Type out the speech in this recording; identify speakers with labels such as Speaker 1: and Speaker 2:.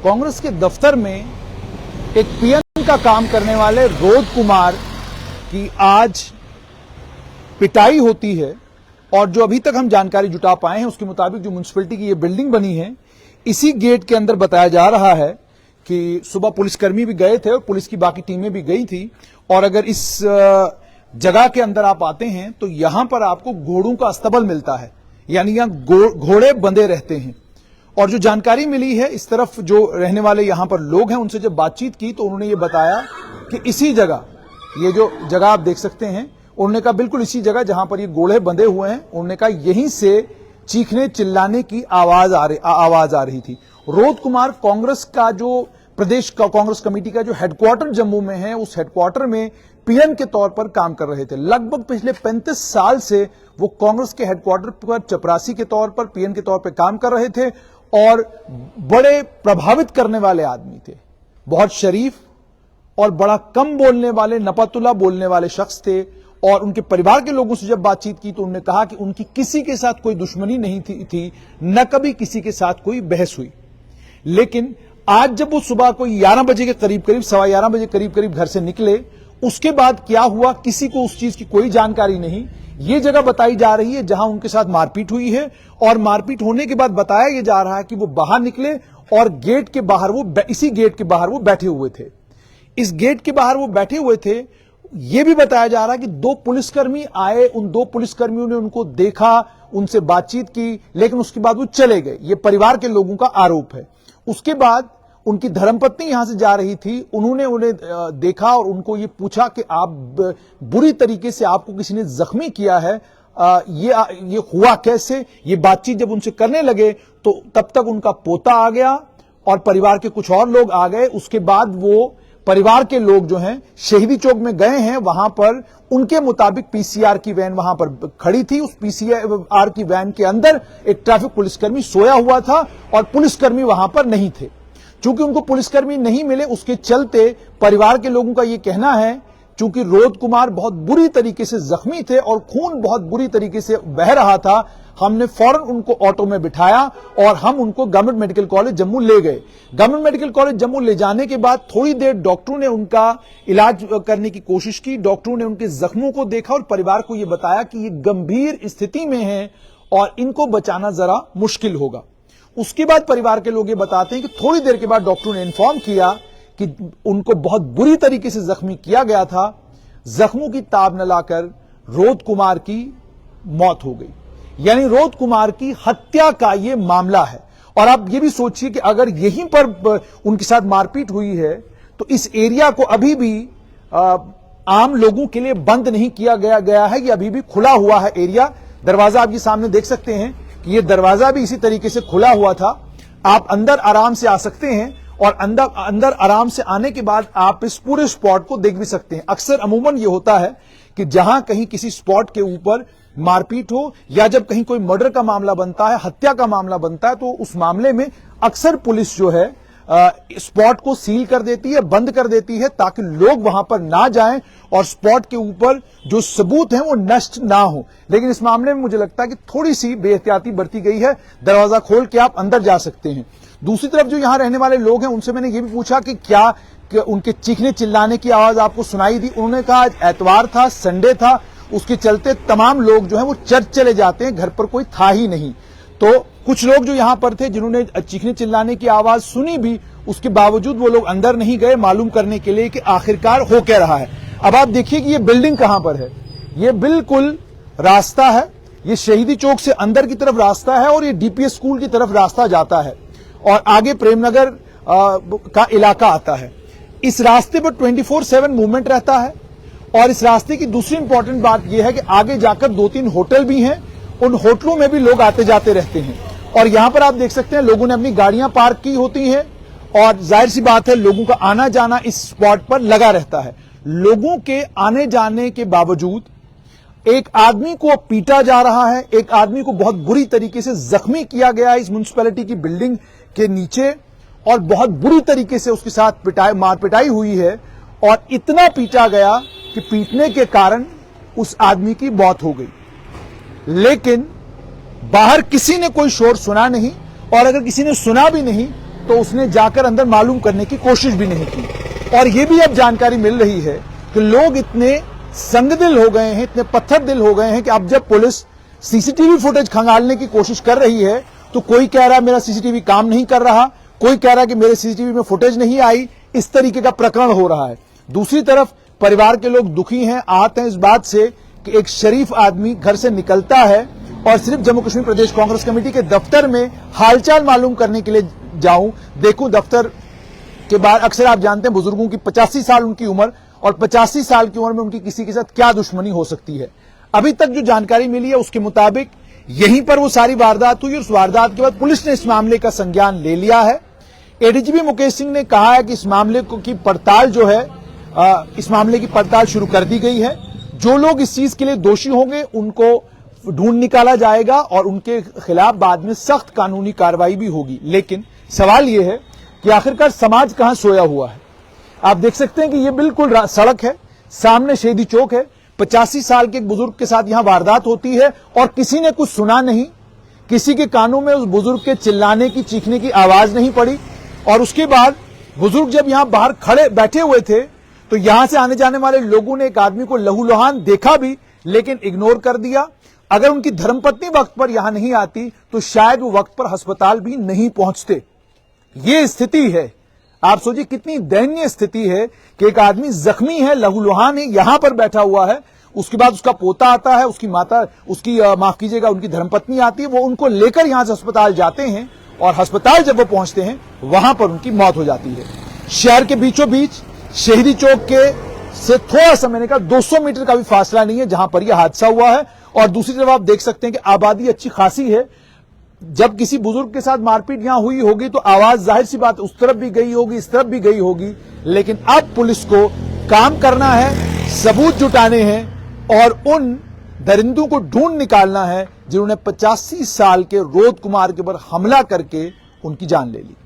Speaker 1: कांग्रेस के दफ्तर में एक पीएन का काम करने वाले रोद कुमार की आज पिटाई होती है। और जो अभी तक हम जानकारी जुटा पाए हैं उसके मुताबिक जो म्युनिसिपैलिटी की ये बिल्डिंग बनी है, इसी गेट के अंदर बताया जा रहा है कि सुबह पुलिसकर्मी भी गए थे और पुलिस की बाकी टीमें भी गई थी। और अगर इस जगह के अंदर आप आते हैं तो यहां पर आपको घोड़ों का अस्तबल मिलता है, यानी यहां घोड़े बंधे रहते हैं। और जो जानकारी मिली है, इस तरफ जो रहने वाले यहां पर लोग हैं उनसे जब बातचीत की तो उन्होंने ये बताया कि इसी जगह, ये जो जगह आप देख सकते हैं, उन्होंने कहा बिल्कुल इसी जगह जहां पर ये घोड़े बंधे हुए हैं, उन्होंने कहा यहीं से चीखने चिल्लाने की आवाज आ रही थी। रोद कुमार कांग्रेस का जो प्रदेश का कांग्रेस कमेटी का जो हेडक्वार्टर जम्मू में है, उस हेडक्वार्टर में पीएन के तौर पर काम कर रहे थे। लगभग पिछले 35 साल से वो कांग्रेस के हेडक्वार्टर पर चपरासी के तौर पर, पीएन के तौर पर काम कर रहे थे और बड़े प्रभावित करने वाले आदमी थे। बहुत शरीफ और बड़ा कम बोलने वाले, नपतुला बोलने वाले शख्स थे। और उनके परिवार के लोगों से जब बातचीत की तो उन्होंने कहा कि उनकी किसी के साथ कोई दुश्मनी नहीं थी, न कभी किसी के साथ कोई बहस हुई। लेकिन आज जब वो सुबह कोई 11 बजे के करीब, 11:15 बजे करीब घर से निकले, उसके बाद क्या हुआ किसी को उस चीज की कोई जानकारी नहीं। ये जगह बताई जा रही है जहां उनके साथ मारपीट हुई है और मारपीट होने के बाद बताया यह जा रहा है कि वो बाहर निकले और गेट के बाहर इसी गेट के बाहर वो बैठे हुए थे। इस गेट के बाहर वो बैठे हुए थे। यह भी बताया जा रहा है कि 2 पुलिसकर्मी आए, उन 2 पुलिसकर्मियों ने उनको देखा, उनसे बातचीत की, लेकिन उसके बाद वो चले गए। ये परिवार के लोगों का आरोप है। उसके बाद उनकी धर्मपत्नी यहां से जा रही थी, उन्होंने उन्हें देखा और उनको ये पूछा कि आप बुरी तरीके से, आपको किसी ने जख्मी किया है, ये हुआ कैसे? ये बातचीत जब उनसे करने लगे तो तब तक उनका पोता आ गया और परिवार के कुछ और लोग आ गए। उसके बाद वो परिवार के लोग जो हैं शहीदी चौक में गए हैं। वहां पर उनके मुताबिक पीसीआर की वैन वहां पर खड़ी थी। उस पीसीआर की वैन के अंदर एक ट्रैफिक पुलिसकर्मी सोया हुआ था और पुलिसकर्मी वहां पर नहीं थे। चूंकि उनको पुलिसकर्मी नहीं मिले, उसके चलते परिवार के लोगों का यह कहना है, चूंकि रोद कुमार बहुत बुरी तरीके से जख्मी थे और खून बहुत बुरी तरीके से बह रहा था, हमने फौरन उनको ऑटो में बिठाया और हम उनको गवर्नमेंट मेडिकल कॉलेज जम्मू ले गए। गवर्नमेंट मेडिकल कॉलेज जम्मू ले जाने के बाद थोड़ी देर डॉक्टरों ने उनका इलाज करने की कोशिश की। डॉक्टरों ने उनके जख्मों को देखा और परिवार को यह बताया कि ये गंभीर स्थिति में है और इनको बचाना जरा मुश्किल होगा। उसके बाद परिवार के लोग ये बताते हैं कि थोड़ी देर के बाद डॉक्टरों ने इन्फॉर्म किया कि उनको बहुत बुरी तरीके से जख्मी किया गया था। जख्मों की ताब न लाकर रोद कुमार की मौत हो गई, यानी रोद कुमार की हत्या का यह मामला है। और आप ये भी सोचिए कि अगर यहीं पर उनके साथ मारपीट हुई है तो इस एरिया को अभी भी आम लोगों के लिए बंद नहीं किया गया है, ये अभी भी खुला हुआ है एरिया। दरवाजा आप ये सामने देख सकते हैं कि ये दरवाजा भी इसी तरीके से खुला हुआ था। आप अंदर आराम से आ सकते हैं और अंदर आराम से आने के बाद आप इस पूरे स्पॉट को देख भी सकते हैं। अक्सर अमूमन ये होता है कि जहां कहीं किसी स्पॉट के ऊपर मारपीट हो या जब कहीं कोई मर्डर का मामला बनता है, हत्या का मामला बनता है, तो उस मामले में अक्सर पुलिस जो है स्पॉट को सील कर देती है, बंद कर देती है, ताकि लोग वहां पर ना जाएं और स्पॉट के ऊपर जो सबूत हैं वो नष्ट ना हो। लेकिन इस मामले में मुझे लगता है कि थोड़ी सी बेहतियाती बरती गई है। दरवाजा खोल के आप अंदर जा सकते हैं। दूसरी तरफ जो यहां रहने वाले लोग हैं उनसे मैंने ये भी पूछा कि क्या उनके चीखने चिल्लाने की आवाज आपको सुनाई दी? उन्होंने कहा आज एतवार था, संडे था, उसके चलते तमाम लोग जो है वो चर्च चले जाते हैं, घर पर कोई था ही नहीं। तो कुछ लोग जो यहां पर थे जिन्होंने चीखने चिल्लाने की आवाज सुनी भी, उसके बावजूद वो लोग अंदर नहीं गए मालूम करने के लिए कि आखिरकार हो क्या रहा है। अब आप देखिए कि ये बिल्डिंग कहां पर है। ये बिल्कुल रास्ता है, ये शहीदी चौक से अंदर की तरफ रास्ता है और ये डीपीएस स्कूल की तरफ रास्ता जाता है और आगे प्रेमनगर का इलाका आता है। इस रास्ते पर 24/7 मूवमेंट रहता है। और इस रास्ते की दूसरी इंपॉर्टेंट बात यह है कि आगे जाकर 2-3 होटल भी हैं, उन होटलों में भी लोग आते जाते रहते हैं। और यहां पर आप देख सकते हैं लोगों ने अपनी गाड़ियां पार्क की होती हैं और जाहिर सी बात है लोगों का आना जाना इस स्पॉट पर लगा रहता है। लोगों के आने जाने के बावजूद एक आदमी को पीटा जा रहा है, एक आदमी को बहुत बुरी तरीके से जख्मी किया गया है इस म्युनिसिपैलिटी की बिल्डिंग के नीचे और बहुत बुरी तरीके से उसके साथ मार पिटाई हुई है और इतना पीटा गया कि पीटने के कारण उस आदमी की मौत हो गई। लेकिन बाहर किसी ने कोई शोर सुना नहीं और अगर किसी ने सुना भी नहीं तो उसने जाकर अंदर मालूम करने की कोशिश भी नहीं की। और यह भी अब जानकारी मिल रही है कि लोग इतने संगदिल हो गए हैं, इतने पत्थर दिल हो गए हैं कि अब जब पुलिस सीसीटीवी फुटेज खंगालने की कोशिश कर रही है तो कोई कह रहा है मेरा सीसीटीवी काम नहीं कर रहा, कोई कह रहा है कि मेरे सीसीटीवी में फुटेज नहीं आई। इस तरीके का प्रकरण हो रहा है। दूसरी तरफ परिवार के लोग दुखी हैं, आहत हैं इस बात से कि एक शरीफ आदमी घर से निकलता है और सिर्फ जम्मू कश्मीर प्रदेश कांग्रेस कमेटी के दफ्तर में हालचाल मालूम करने के लिए जाऊं, देखूं दफ्तर के बाहर। अक्सर आप जानते हैं बुजुर्गों की 85 साल उनकी उम्र, और 85 साल की उम्र में उनकी किसी के साथ क्या दुश्मनी हो सकती है। अभी तक जो जानकारी मिली है उसके मुताबिक यहीं पर वो सारी वारदात हुई और उस वारदात के बाद पुलिस ने इस मामले का संज्ञान ले लिया है। एडीजीपी मुकेश सिंह ने कहा है कि इस मामले की पड़ताल जो है, इस मामले की पड़ताल शुरू कर दी गई है। जो लोग इस चीज के लिए दोषी होंगे उनको ढूंढ निकाला जाएगा और उनके खिलाफ बाद में सख्त कानूनी कार्रवाई भी होगी। लेकिन सवाल यह है कि आखिरकार समाज कहां सोया हुआ है। आप देख सकते हैं कि यह बिल्कुल सड़क है, सामने शहीदी चौक है। 85 साल के एक बुजुर्ग के साथ यहां वारदात होती है और किसी ने कुछ सुना नहीं, किसी के कानों में उस बुजुर्ग के चिल्लाने की, चीखने की आवाज नहीं पड़ी। और उसके बाद बुजुर्ग जब यहां बाहर खड़े बैठे हुए थे तो यहां से आने जाने वाले लोगों ने एक आदमी को लहूलुहान देखा भी, लेकिन इग्नोर कर दिया। अगर उनकी धर्मपत्नी वक्त पर यहां नहीं आती तो शायद वो वक्त पर अस्पताल भी नहीं पहुंचते। ये स्थिति है। आप सोचिए कितनी दयनीय स्थिति है कि एक आदमी जख्मी है, लहूलुहान है, यहां पर बैठा हुआ है। उसके बाद उसका पोता आता है, उसकी माता, उसकी माफ कीजिएगा, उनकी धर्मपत्नी आती है, वो उनको लेकर यहां से अस्पताल जाते हैं और अस्पताल जब वो पहुंचते हैं वहां पर उनकी मौत हो जाती है। शहर के बीचों बीच शहीदी चौक के से थोड़ा सा, मैंने कहा 200 मीटर का भी फासला नहीं है जहां पर यह हादसा हुआ है। और दूसरी तरफ आप देख सकते हैं कि आबादी अच्छी खासी है। जब किसी बुजुर्ग के साथ मारपीट यहां हुई होगी तो आवाज जाहिर सी बात उस तरफ भी गई होगी, इस तरफ भी गई होगी। लेकिन अब पुलिस को काम करना है, सबूत जुटाने हैं और उन दरिंदों को ढूंढ निकालना है जिन्होंने 85 साल के रोद कुमार के ऊपर हमला करके उनकी जान ले ली।